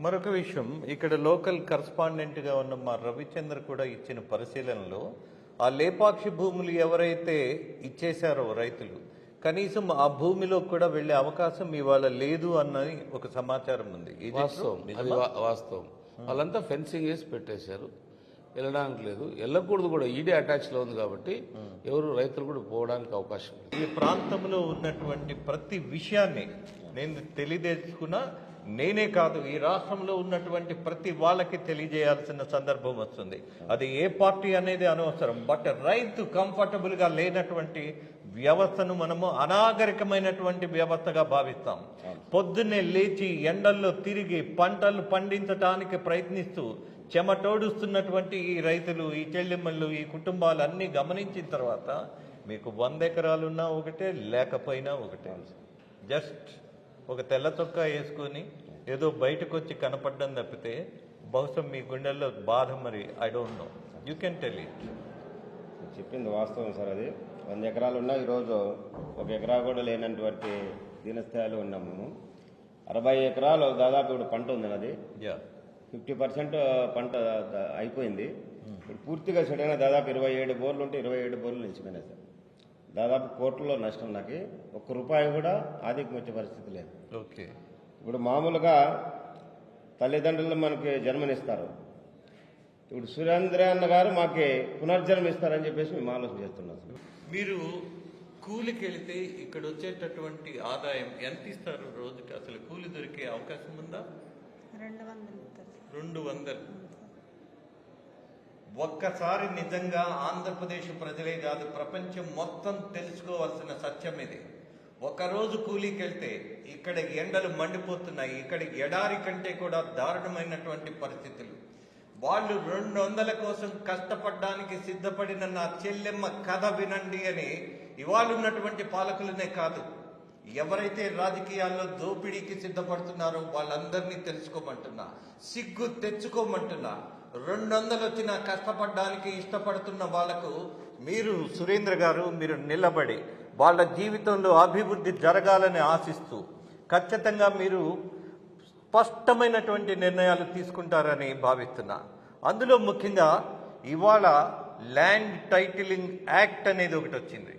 మరొక విషయం ఇక్కడ లోకల్ కరస్పాండెంట్గా ఉన్న మా రవిచంద్ర కూడా ఇచ్చిన పరిశీలనలో ఆ లేపాక్షి భూములు ఎవరైతే ఇచ్చేశారో రైతులు కనీసం ఆ భూమిలో కూడా వెళ్ళే అవకాశం ఇవాళ లేదు అన్నది ఒక సమాచారం ఉంది. ఇది వాస్తవం, అది వాస్తవం. వాళ్ళంతా ఫెన్సింగ్ వేసి పెట్టేశారు, వెళ్ళడానికి లేదు, వెళ్ళకూడదు కూడా. ఈడీ అటాచ్లో ఉంది కాబట్టి ఎవరు రైతులు కూడా పోవడానికి అవకాశం లేదు. ఈ ప్రాంతంలో ఉన్నటువంటి ప్రతి విషయాన్ని నేను తెలియజేసుకున్నా, నేనే కాదు ఈ రాష్ట్రంలో ఉన్నటువంటి ప్రతి వాళ్ళకి తెలియజేయాల్సిన సందర్భం వస్తుంది. అది ఏ పార్టీ అనేది అనవసరం. బట్ రైతు కంఫర్టబుల్ గా లేనటువంటి వ్యవస్థను మనము అనాగరికమైనటువంటి వ్యవస్థగా భావిస్తాం. పొద్దున్నే లేచి ఎండల్లో తిరిగి పంటలు పండించడానికి ప్రయత్నిస్తూ చెమటోడుస్తున్నటువంటి ఈ రైతులు, ఈ చెల్లిమ్మళ్ళు, ఈ కుటుంబాలు అన్ని గమనించిన తర్వాత మీకు 100 ఎకరాలున్నా ఒకటే, లేకపోయినా ఒకటే. జస్ట్ ఒక తెల్ల చొక్కా వేసుకొని ఏదో బయటకు వచ్చి కనపడడం తప్పితే బహుశా మీ గుండెల్లో బాధ మరి I don't know, you can tell it. చెప్పింది వాస్తవం సార్. అది 100 ఎకరాలు ఉన్నా ఈరోజు 1 ఎకరా కూడా లేనటువంటి దీనస్థాయిలో ఉన్నాం మేము. 60 ఎకరాలు దాదాపు ఇప్పుడు పంట ఉంది. అది 50% పంట అయిపోయింది. ఇప్పుడు పూర్తిగా చెడైన దాదాపు 27 బోర్లు ఉంటే 27 బోర్లు నిలిచిపోయినాయి సార్. దాదాపు కోట్లలో నష్టం. నాకు 1 రూపాయి కూడా ఆదికి వచ్చే పరిస్థితి లేదు. ఓకే, ఇప్పుడు మామూలుగా తల్లిదండ్రులు మనకి జన్మనిస్తారు. ఇప్పుడు సురేంద్ర అన్న గారు మాకు పునర్జన్మ ఇస్తారని చెప్పేసి మేము ఆలోచన చేస్తున్నాం సార్. మీరు కూలికి వెళితే ఇక్కడ వచ్చేటటువంటి ఆదాయం ఎంత ఇస్తారు రోజుకి? అసలు కూలి దొరికే అవకాశం ఉందా? 200. ఒక్కసారి నిజంగా ఆంధ్రప్రదేశ్ ప్రజలే కాదు, ప్రపంచం మొత్తం తెలుసుకోవాల్సిన సత్యం ఇది. ఒకరోజు కూలీకి వెళ్తే ఇక్కడ ఎండలు మండిపోతున్నాయి, ఇక్కడ ఎడారి కంటే కూడా దారుణమైనటువంటి పరిస్థితులు. వాళ్ళు 200 కోసం కష్టపడడానికి సిద్ధపడిన నా చెల్లెమ్మ కథ వినండి అని ఇవాళ ఉన్నటువంటి పాలకులనే కాదు, ఎవరైతే రాజకీయాల్లో దోపిడీకి సిద్ధపడుతున్నారో వాళ్ళందరినీ తెలుసుకోమంటున్నా, సిగ్గు తెచ్చుకోమంటున్నా. 200 వచ్చినా కష్టపడడానికి ఇష్టపడుతున్న వాళ్లకు మీరు సురేంద్ర గారు మీరు నిలబడి వాళ్ళ జీవితంలో అభివృద్ధి జరగాలని ఆశిస్తూ ఖచ్చితంగా మీరు స్పష్టమైనటువంటి నిర్ణయాలు తీసుకుంటారని భావిస్తున్నా. అందులో ముఖ్యంగా ఇవాళ ల్యాండ్ టైటిలింగ్ యాక్ట్ అనేది ఒకటి వచ్చింది.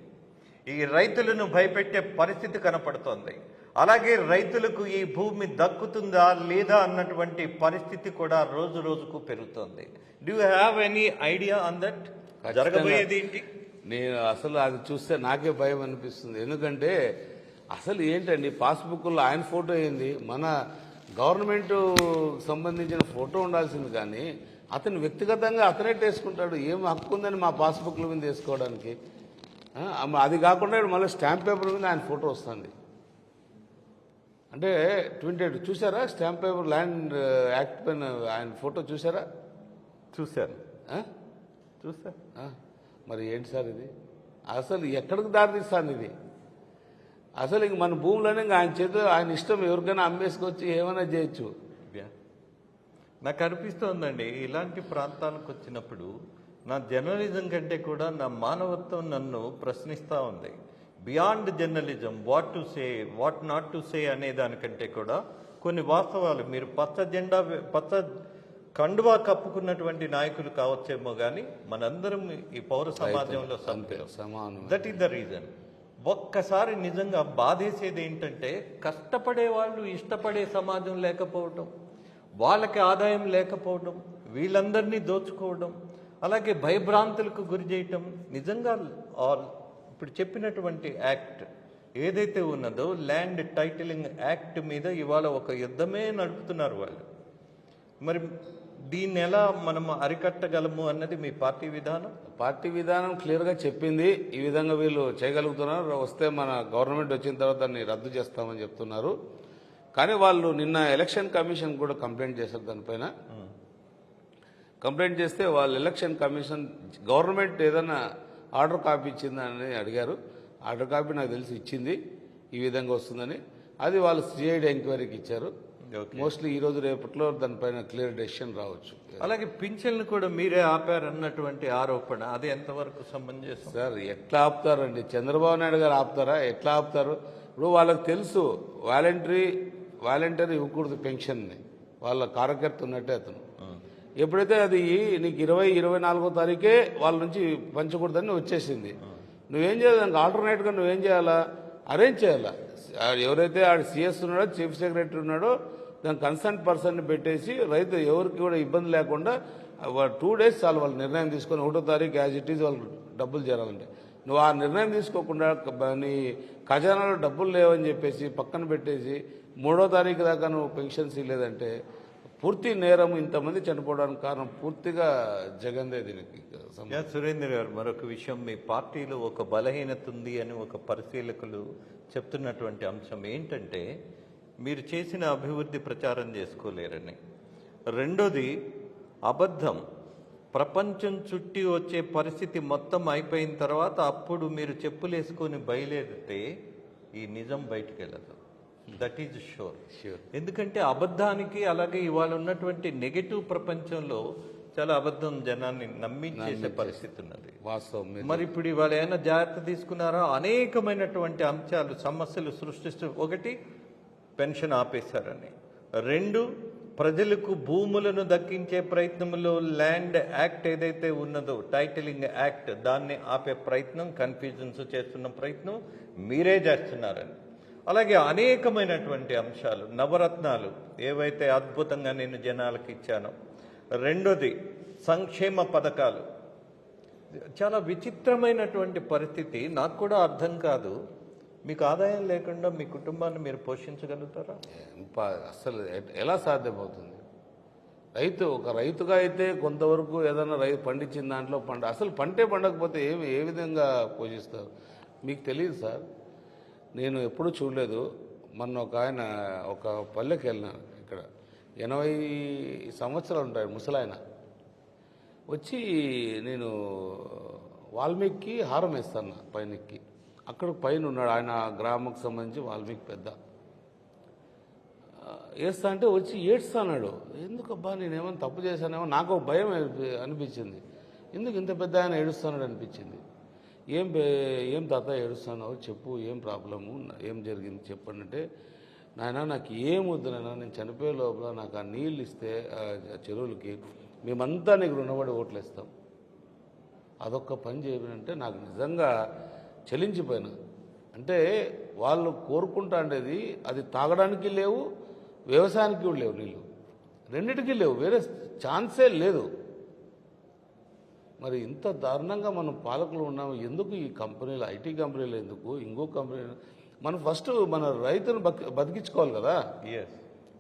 ఈ రైతులను భయపెట్టే పరిస్థితి కనపడుతోంది. అలాగే రైతులకు ఈ భూమి దక్కుతుందా లేదా అన్నటువంటి పరిస్థితి కూడా రోజు రోజుకు పెరుగుతోంది. Do you have any idea on that? జరగబోయేది ఏంటి? నేను అసలు అది చూస్తే నాకే భయం అనిపిస్తుంది. ఎందుకంటే అసలు ఏంటండి, పాస్బుక్లో ఆయన ఫోటో ఏంది? మన గవర్నమెంట్ సంబంధించిన ఫోటో ఉండాల్సింది, కానీ అతను వ్యక్తిగతంగా అతనే వేసుకుంటాడు. ఏం హక్కు ఉందని మా పాస్బుక్ల మీద వేసుకోవడానికి? అది కాకుండా మళ్ళీ స్టాంప్ పేపర్ మీద ఆయన ఫోటో వస్తుంది. అంటే 28 చూసారా? స్టాంప్ పేపర్ ల్యాండ్ యాక్ట్ పైన ఆయన ఫోటో చూసారా? చూశారు. మరి ఏంటి సార్ ఇది? అసలు ఎక్కడికి దారితీస్తాను ఇది? అసలు ఇంక మన భూములనే ఆయన చేతిలో ఆయన ఇష్టం, ఎవరికైనా అమ్మేసుకొచ్చి ఏమైనా చేయొచ్చు. నాకు అనిపిస్తోందండి, ఇలాంటి ప్రాంతాలకు వచ్చినప్పుడు నా జర్నలిజం కంటే కూడా నా మానవత్వం నన్ను ప్రశ్నిస్తూ ఉంది. Beyond journalism, what to say, what not to say అనే దానికంటే కూడా కొన్ని వాస్తవాలు, మీరు పచ్చ కండువా కప్పుకున్నటువంటి నాయకులు కావచ్చేమో కానీ మనందరం ఈ పౌర సమాజంలో సమానం. That is the reason. ఒక్కసారి నిజంగా బాధేసేది ఏంటంటే కష్టపడే వాళ్ళు ఇష్టపడే సమాజం లేకపోవడం, వాళ్ళకి ఆదాయం లేకపోవడం, వీళ్ళందరినీ దోచుకోవడం, అలాగే భయభ్రాంతులకు గురి చేయటం. నిజంగా ఇప్పుడు చెప్పినటువంటి యాక్ట్ ఏదైతే ఉన్నదో ల్యాండ్ టైటిలింగ్ యాక్ట్ మీద ఇవాళ ఒక యుద్ధమే నడుపుతున్నారు వాళ్ళు. మరి దీన్ని ఎలా మనం అరికట్టగలము అన్నది మీ పార్టీ విధానం? పార్టీ విధానం క్లియర్గా చెప్పింది. ఈ విధంగా వీళ్ళు చేయగలుగుతున్నారు. వస్తే మన గవర్నమెంట్ వచ్చిన తర్వాత దాన్ని రద్దు చేస్తామని చెప్తున్నారు. కానీ వాళ్ళు నిన్న ఎలక్షన్ కమిషన్ కూడా కంప్లైంట్ చేశారు. దానిపైన కంప్లైంట్ చేస్తే వాళ్ళు ఎలక్షన్ కమిషన్ గవర్నమెంట్ ఏదైనా ఆర్డర్ కాపీ ఇచ్చిందని అడిగారు. ఆర్డర్ కాపీ నాకు తెలిసి ఇచ్చింది, ఈ విధంగా వస్తుందని. అది వాళ్ళు సిఐడి ఎంక్వైరీకి ఇచ్చారు. మోస్ట్లీ ఈ రోజు రేపట్లో దానిపైన క్లియర్ డెసిషన్ రావచ్చు. అలాగే పింఛన్లు కూడా మీరే ఆపారన్నటువంటి ఆరోపణ, అది ఎంతవరకు సమంజసం? సార్ ఎట్లా ఆపుతారండి? చంద్రబాబు నాయుడు గారు ఆపుతారా? ఎట్లా ఆపుతారు? ఇప్పుడు వాళ్ళకి తెలుసు వాలంటరీ ఇవ్వకూడదు పెన్షన్ని. వాళ్ళ కార్యకర్త ఉన్నట్టే అతను. ఎప్పుడైతే అది నీకు 24వ తారీఖే వాళ్ళ నుంచి పంచకూడదని వచ్చేసింది, నువ్వేం చేయాలి? దానికి ఆల్టర్నేట్గా నువ్వేం చేయాలా? అరేంజ్ చేయాలా? ఎవరైతే ఆడ సిఎస్ ఉన్నాడో, చీఫ్ సెక్రటరీ ఉన్నాడో, దాని కన్సర్న్ పర్సన్ని పెట్టేసి రైతు ఎవరికి కూడా ఇబ్బంది లేకుండా 2 days చాలు వాళ్ళు నిర్ణయం తీసుకొని 1వ తారీఖు యాజ్ ఇట్ ఈజ్ వాళ్ళకి డబ్బులు చేరాలంటే. నువ్వు ఆ నిర్ణయం తీసుకోకుండా నీ ఖజానాలో డబ్బులు లేవని చెప్పేసి పక్కన పెట్టేసి 3వ తారీఖు దాకా నువ్వు పెన్షన్స్ ఇవ్వలేదంటే పూర్తి నేరం. ఇంతమంది చనిపోవడానికి కారణం పూర్తిగా జగన్దే దీనికి. సురేంద్ర గారు, మరొక విషయం, మీ పార్టీలో ఒక బలహీనత ఉంది అని ఒక పరిశీలకులు చెప్తున్నటువంటి అంశం ఏంటంటే మీరు చేసిన అభివృద్ధి ప్రచారం చేసుకోలేరని. రెండోది అబద్ధం. ప్రపంచం చుట్టి వచ్చే పరిస్థితి మొత్తం అయిపోయిన తర్వాత అప్పుడు మీరు చెప్పులేసుకొని బయలుదేరితే ఈ నిజం బయటికి వెళ్ళదు. That is sure. ఎందుకంటే అబద్ధానికి, అలాగే ఇవాళ ఉన్నటువంటి నెగటివ్ ప్రపంచంలో చాలా అబద్ధం జనాన్ని నమ్మించేసే పరిస్థితి ఉన్నది. వాస్తవం. మరి ఇప్పుడు ఇవాళ ఏమైనా జాగ్రత్త తీసుకున్నారా? అనేకమైనటువంటి అంశాలు, సమస్యలు సృష్టిస్తూ, ఒకటి పెన్షన్ ఆపేశారని, 2 ప్రజలకు భూములను దక్కించే ప్రయత్నంలో ల్యాండ్ యాక్ట్ ఏదైతే ఉన్నదో, టైటిలింగ్ యాక్ట్, దాన్ని ఆపే ప్రయత్నం, కన్ఫ్యూజన్స్ చేస్తున్న ప్రయత్నం మీరే చేస్తున్నారని. అలాగే అనేకమైనటువంటి అంశాలు, నవరత్నాలు ఏవైతే అద్భుతంగా నేను జనాలకు ఇచ్చానో. రెండోది సంక్షేమ పథకాలు. చాలా విచిత్రమైనటువంటి పరిస్థితి, నాకు కూడా అర్థం కాదు. మీకు ఆదాయం లేకుండా మీ కుటుంబాన్ని మీరు పోషించగలుగుతారా? అసలు ఎలా సాధ్యమవుతుంది? ఒక రైతుగా అయితే కొంతవరకు ఏదైనా రైతు పండించిన దాంట్లో అసలు పంటే పండకపోతే ఏ విధంగా పోషిస్తారు? మీకు తెలియదు సార్. నేను ఎప్పుడూ చూడలేదు. మొన్న ఒక పల్లెకి వెళ్ళినాను. ఇక్కడ 80 సంవత్సరాలు ఉంటాయి ముసలాయన వచ్చి, నేను వాల్మీకి హారం వేస్తాను పైనకి. అక్కడ పైన ఉన్నాడు ఆయన, గ్రామంకి సంబంధించి వాల్మీకి పెద్ద. వేస్తా అంటే వచ్చి ఏడ్స్తాడు. ఎందుకబ్బా, నేనేమైనా తప్పు చేశానేమో, నాకు ఒక భయం అనిపించింది. ఎందుకు ఇంత పెద్ద ఆయన ఏడుస్తున్నాడు అనిపించింది. ఏం తాత ఏడుస్తున్నావు, చెప్పు, ఏం ప్రాబ్లము, ఏం జరిగింది చెప్పండి అంటే, నాయన నాకు ఏం వద్దు నాయన, నేను చనిపోయే లోపల నాకు ఆ నీళ్ళు ఇస్తే చెరువులకి మేమంతా నీకు రుణపడి ఓట్లేస్తాం, అదొక్క పని చేయనంటే నాకు నిజంగా చలించిపోయినా. అంటే వాళ్ళు కోరుకుంటా ఉండేది అది తాగడానికి లేవు, వ్యవసాయానికి కూడా లేవు, నీళ్ళు రెండిటికీ లేవు, వేరే ఛాన్సే లేదు. మరి ఇంత దారుణంగా మనం పాలకులు ఉన్నాము. ఎందుకు ఈ కంపెనీలు, ఐటీ కంపెనీలు ఎందుకు, ఇంకో కంపెనీలు? మనం ఫస్ట్ మన రైతును బతికించుకోవాలి కదా.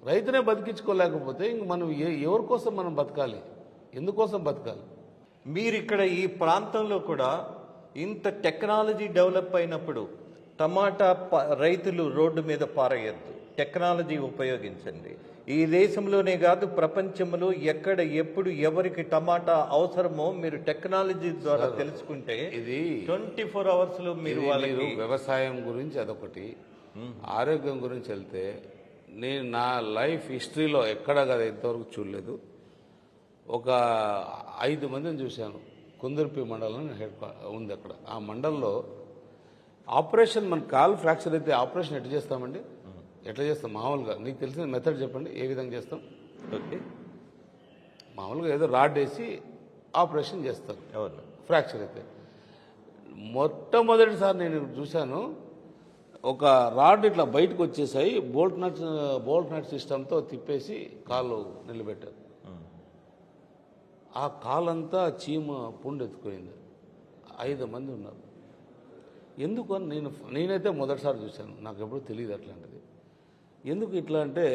రైతునే బతికించుకోలేకపోతే ఇంక మనం ఎవరి కోసం మనం బతకాలి, ఎందుకోసం బతకాలి? మీరు ఇక్కడ ఈ ప్రాంతంలో కూడా ఇంత టెక్నాలజీ డెవలప్ అయినప్పుడు టమాటా రైతులు రోడ్డు మీద పారేయద్దు, టెక్నాలజీ ఉపయోగించండి. ఈ దేశంలోనే కాదు, ప్రపంచంలో ఎక్కడ ఎప్పుడు ఎవరికి టమాటా అవసరమో మీరు టెక్నాలజీ ద్వారా తెలుసుకుంటే ఇది 24 hours లో మీరు వాళ్ళకి. వ్యవసాయం గురించి అదొకటి, ఆరోగ్యం గురించి వెళ్తే నేను నా లైఫ్ హిస్టరీలో ఎక్కడా కదా ఇంతవరకు చూడలేదు. ఒక 5 మందిని చూశాను. కుందుర్పి మండలం ఉంది అక్కడ. ఆ మండలంలో ఆపరేషన్, మన కాలు ఫ్రాక్చర్ అయితే ఆపరేషన్ ఎట్లా చేస్తామండి? ఎట్లా చేస్తాం మామూలుగా? నీకు తెలిసిన మెథడ్ చెప్పండి, ఏ విధంగా చేస్తాం? ఓకే, మామూలుగా ఏదో రాడ్ వేసి ఆపరేషన్ చేస్తారు ఎవరు ఫ్రాక్చర్ అయితే. మొట్టమొదటిసారి నేను చూశాను, ఒక రాడ్ ఇట్లా బయటకు వచ్చేసాయి, బోల్ట్ నట్ సిస్టంతో తిప్పేసి కాళ్ళు నిలబెట్టారు. ఆ కాలంతా చీమ పుండు ఎత్తుకుపోయింది. 5 మంది ఉన్నారు. ఎందుకు అని నేనైతే మొదటిసారి చూశాను, నాకు ఎప్పుడూ తెలియదు అట్లాంటిది. ఎందుకు ఇట్లా అంటే,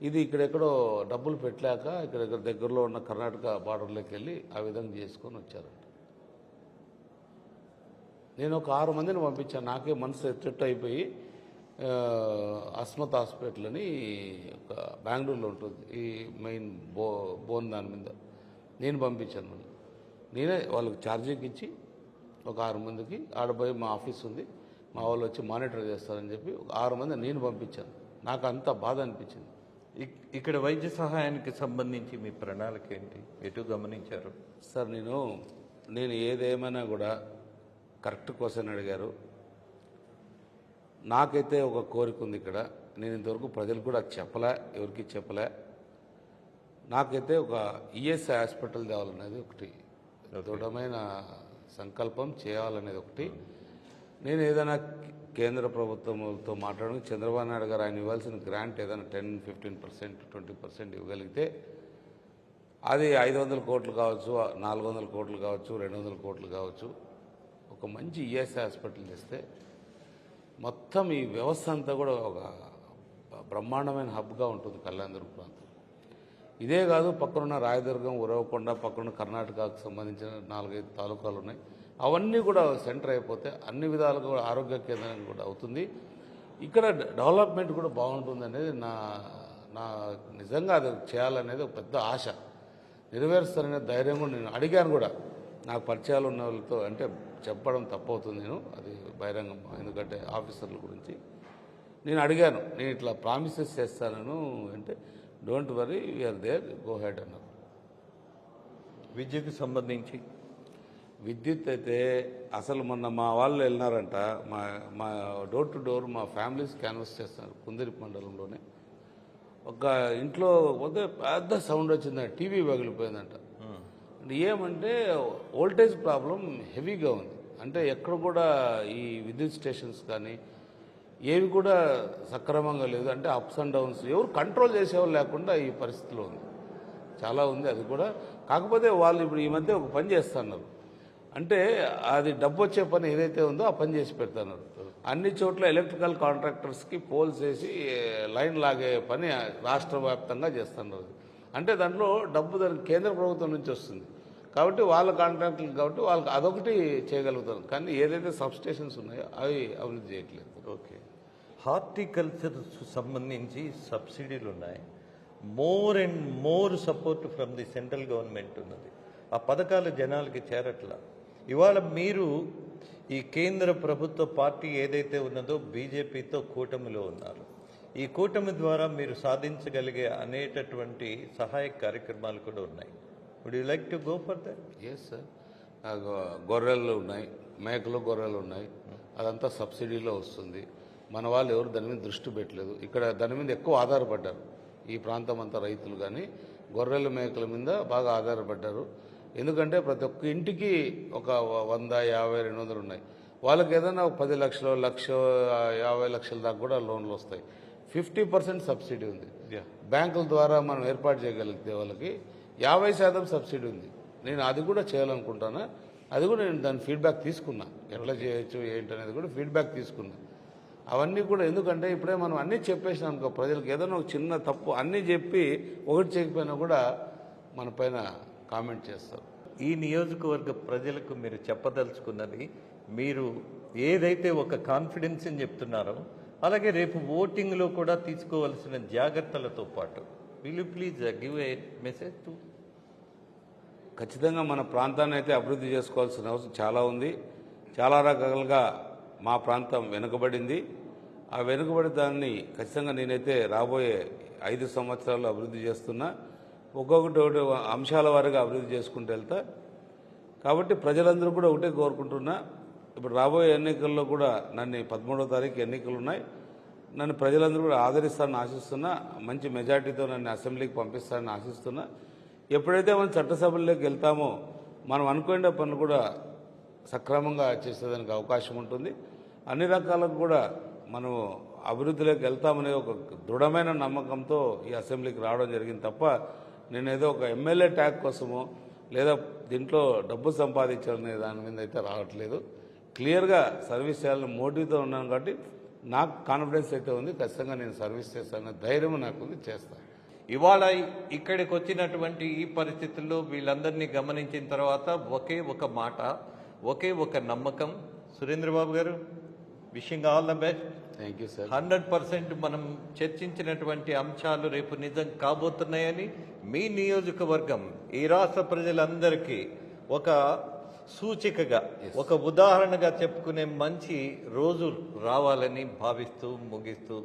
ఇది ఇక్కడెక్కడో డబ్బులు పెట్టలేక ఇక్కడ దగ్గరలో ఉన్న కర్ణాటక బార్డర్లోకి వెళ్ళి ఆ విధంగా చేసుకొని వచ్చారంట. నేను ఒక 6 మందిని పంపించాను. నాకే మనసు ఎత్తు అయిపోయి, అస్మత్ హాస్పిటల్ అని ఒక బెంగళూరులో ఉంటుంది, ఈ మెయిన్ బోన్ దాని మీద నేను పంపించాను. నేనే వాళ్ళకి ఛార్జీకి ఇచ్చి ఒక 6 మందికి ఆడపోయి, మా ఆఫీస్ ఉంది, మా వాళ్ళు వచ్చి మానిటర్ చేస్తారని చెప్పి ఒక 6 మంది నేను పంపించాను. నాకు అంత బాధ అనిపించింది. ఇక్కడ వైద్య సహాయానికి సంబంధించి మీ ప్రణాళిక ఏంటి, ఎటు గమనించారు? సార్, నేను ఏదేమైనా కూడా కరెక్ట్ క్వశ్చన్ అడిగారు. నాకైతే ఒక కోరిక ఉంది ఇక్కడ. నేను ఇంతవరకు ప్రజలు కూడా చెప్పలే, ఎవరికి చెప్పలే. నాకైతే ఒక ఈఎస్ఐ హాస్పిటల్ తేవాలనేది ఒకటి దృఢమైన సంకల్పం, చేయాలనేది ఒకటి. నేను ఏదైనా కేంద్ర ప్రభుత్వంతో మాట్లాడడం, చంద్రబాబు నాయుడు గారు ఆయన ఇవ్వాల్సిన గ్రాంట్ ఏదైనా 10-15%, 20% ఇవ్వగలిగితే అది 500 కోట్లు కావచ్చు, 400 కోట్లు కావచ్చు, 200 కోట్లు కావచ్చు, ఒక మంచి ఈఎస్ఐ హాస్పిటల్ చేస్తే మొత్తం ఈ వ్యవస్థ అంతా కూడా ఒక బ్రహ్మాండమైన హబ్గా ఉంటుంది కళ్యాణదుర్గ ప్రాంతం. ఇదే కాదు, పక్కనున్న రాయదుర్గం, ఉరవకొండ, పక్కన కర్ణాటకకు సంబంధించిన 4-5 తాలూకాలు ఉన్నాయి. అవన్నీ కూడా సెంటర్ అయిపోతే అన్ని విధాలుగా కూడా ఆరోగ్య కేంద్రం కూడా అవుతుంది. ఇక్కడ డెవలప్మెంట్ కూడా బాగుంటుంది అనేది నా నిజంగా అది చేయాలనేది ఒక పెద్ద ఆశ. నెరవేరుస్తారనే ధైర్యం కూడా నేను అడిగాను కూడా. నాకు పరిచయాలు ఉన్న వాళ్ళతో అంటే చెప్పడం తప్పవుతుంది, నేను అది బహిరంగం, ఎందుకంటే ఆఫీసర్ల గురించి నేను అడిగాను. నేను ఇట్లా ప్రామిసెస్ చేస్తాను అంటే don't worry, we are there, go ahead అన్నారు. విద్యకు సంబంధించి విద్యుత్ అయితే అసలు మొన్న మా వాళ్ళు వెళ్ళినారంట, మా డోర్ టు డోర్ మా ఫ్యామిలీస్ క్యాన్వస్ చేస్తున్నారు కుందిరి మండలంలోనే. ఒక ఇంట్లో పోతే పెద్ద సౌండ్ వచ్చిందంట, టీవీ పగిలిపోయిందంట. అంటే ఏమంటే వోల్టేజ్ ప్రాబ్లం హెవీగా ఉంది. అంటే ఎక్కడ కూడా ఈ విద్యుత్ స్టేషన్స్ కానీ ఏవి కూడా సక్రమంగా లేదు. అంటే అప్స్ అండ్ డౌన్స్ ఎవరు కంట్రోల్ చేసేవాళ్ళు లేకుండా ఈ పరిస్థితిలో ఉంది, చాలా ఉంది అది కూడా. కాకపోతే వాళ్ళు ఇప్పుడు ఈ మధ్య ఒక పని చేస్తున్నారు, అంటే అది డబ్బు వచ్చే పని ఏదైతే ఉందో ఆ పని చేసి పెడుతున్నారు. అన్ని చోట్ల ఎలక్ట్రికల్ కాంట్రాక్టర్స్కి పోల్స్ వేసి లైన్ లాగే పని రాష్ట్ర వ్యాప్తంగా చేస్తున్నారు. అంటే దాంట్లో డబ్బు దానికి కేంద్ర ప్రభుత్వం నుంచి వస్తుంది కాబట్టి వాళ్ళ కాంట్రాక్టులు కాబట్టి వాళ్ళకి అదొకటి చేయగలుగుతారు. కానీ ఏదైతే సబ్స్టేషన్స్ ఉన్నాయో అవి అభివృద్ధి చేయట్లేదు. ఓకే, హార్టికల్చర్ సంబంధించి సబ్సిడీలు ఉన్నాయి. More and more support from the central government ఉన్నది. ఆ పథకాలు జనాలకి చేరట్లా. ఇవాళ మీరు ఈ కేంద్ర ప్రభుత్వ పార్టీ ఏదైతే ఉన్నదో బీజేపీతో కూటమిలో ఉన్నారు. ఈ కూటమి ద్వారా మీరు సాధించగలిగే అనేటటువంటి సహాయ కార్యక్రమాలు కూడా ఉన్నాయి. Would you like to go for that? Yes sir, గొర్రెలు ఉన్నాయి, మేకలు గొర్రెలు ఉన్నాయి, అదంతా సబ్సిడీలో వస్తుంది. మన వాళ్ళు ఎవరు దాని మీద దృష్టి పెట్టలేదు. ఇక్కడ దాని మీద ఎక్కువ ఆధారపడ్డారు. ఈ ప్రాంతం అంతా రైతులు కానీ గొర్రెల మేకల మీద బాగా ఆధారపడ్డారు. ఎందుకంటే ప్రతి ఒక్క ఇంటికి ఒక 100, 50, 200 ఉన్నాయి. వాళ్ళకి ఏదైనా 10 లక్షలు, 1,50,000 లక్షల దాకా కూడా లోన్లు వస్తాయి. 50% సబ్సిడీ ఉంది. బ్యాంకుల ద్వారా మనం ఏర్పాటు చేయగలిగితే వాళ్ళకి 50% సబ్సిడీ ఉంది. నేను అది కూడా చేయాలనుకుంటాను. అది కూడా నేను దాని ఫీడ్బ్యాక్ తీసుకున్నా, ఎట్లా చేయొచ్చు ఏంటి అనేది కూడా ఫీడ్బ్యాక్ తీసుకున్నా. అవన్నీ కూడా ఎందుకంటే ఇప్పుడే మనం అన్నీ చెప్పేసినాం అనుకో, ప్రజలకు ఏదైనా ఒక చిన్న తప్పు అన్నీ చెప్పి ఒకటి చేయకపోయినా కూడా మన పైన కామెంట్ చేస్తారు. ఈ నియోజకవర్గ ప్రజలకు మీరు చెప్పదలుచుకున్నది, మీరు ఏదైతే ఒక కాన్ఫిడెన్స్ అని చెప్తున్నారో అలాగే రేపు ఓటింగ్లో కూడా తీసుకోవాల్సిన జాగ్రత్తలతో పాటు will you please give a message to? ఖచ్చితంగా మన ప్రాంతాన్ని అయితే అభివృద్ధి చేసుకోవాల్సిన అవసరం చాలా ఉంది. చాలా రకాలుగా మా ప్రాంతం వెనుకబడింది. ఆ వెనుకబడి దాన్ని ఖచ్చితంగా నేనైతే రాబోయే 5 సంవత్సరాలు అభివృద్ధి చేస్తున్నా. ఒక్కొక్కటి అంశాల వారీగా అభివృద్ధి చేసుకుంటూ వెళ్తా. కాబట్టి ప్రజలందరూ కూడా ఒకటే కోరుకుంటున్నా, ఇప్పుడు రాబోయే ఎన్నికల్లో కూడా నన్ను 13వ తారీఖు ఎన్నికలు ఉన్నాయి, నన్ను ప్రజలందరూ కూడా ఆదరిస్తారని ఆశిస్తున్నా. మంచి మెజార్టీతో నన్ను అసెంబ్లీకి పంపిస్తారని ఆశిస్తున్నా. ఎప్పుడైతే మనం చట్టసభల్లోకి వెళ్తామో మనం అనుకునే పనులు కూడా సక్రమంగా చేసేదానికి అవకాశం ఉంటుంది. అన్ని రకాలకు కూడా మనం అభివృద్ధిలోకి వెళ్తామనే ఒక దృఢమైన నమ్మకంతో ఈ అసెంబ్లీకి రావడం జరిగింది తప్ప నేనేదో ఒక ఎమ్మెల్యే ట్యాగ్ కోసమో లేదా దీంట్లో డబ్బు సంపాదించాలనే దాని మీద అయితే రావట్లేదు. క్లియర్గా సర్వీస్ చేయాలని మోటివ్తో ఉన్నాను కాబట్టి నాకు కాన్ఫిడెన్స్ అయితే ఉంది. ఖచ్చితంగా నేను సర్వీస్ చేస్తాననే ధైర్యం నాకు ఉంది, చేస్తాను. ఇవాళ ఇక్కడికి వచ్చినటువంటి ఈ పరిస్థితుల్లో వీళ్ళందరినీ గమనించిన తర్వాత ఒకే ఒక మాట, ఒకే ఒక నమ్మకం. సురేంద్రబాబు గారు, wishing all the best. Thank you sir. 100% మనం చర్చించినటువంటి అంశాలు రేపు నిజం కాబోతున్నాయని మీ నియోజకవర్గం ఈ రాష్ట్ర ప్రజలందరికీ ఒక సూచికగా, ఒక ఉదాహరణగా చెప్పుకునే మంచి రోజు రావాలని భావిస్తూ ముగిస్తూ